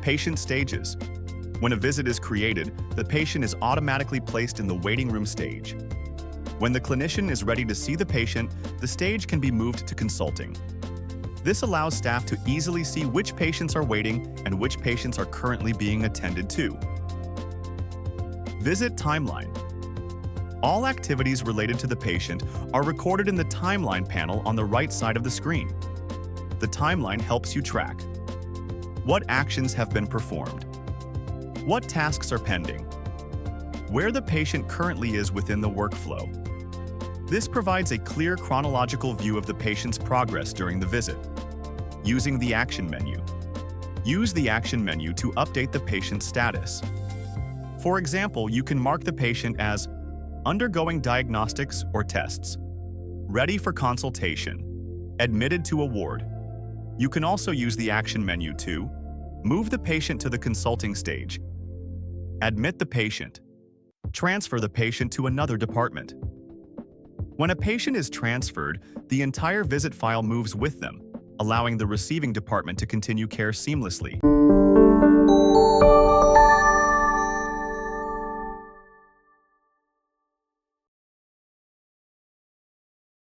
Patient stages. When a visit is created, the patient is automatically placed in the waiting room stage. When the clinician is ready to see the patient, the stage can be moved to consulting. This allows staff to easily see which patients are waiting and which patients are currently being attended to. Visit timeline. All activities related to the patient are recorded in the timeline panel on the right side of the screen. The timeline helps you track what actions have been performed, what tasks are pending, where the patient currently is within the workflow. This provides a clear chronological view of the patient's progress during the visit. Using the action menu. Use the action menu to update the patient's status. For example, you can mark the patient as undergoing diagnostics or tests, ready for consultation, admitted to a ward. You can also use the action menu to move the patient to the consulting stage, admit the patient, transfer the patient to another department. When a patient is transferred, the entire visit file moves with them, allowing the receiving department to continue care seamlessly.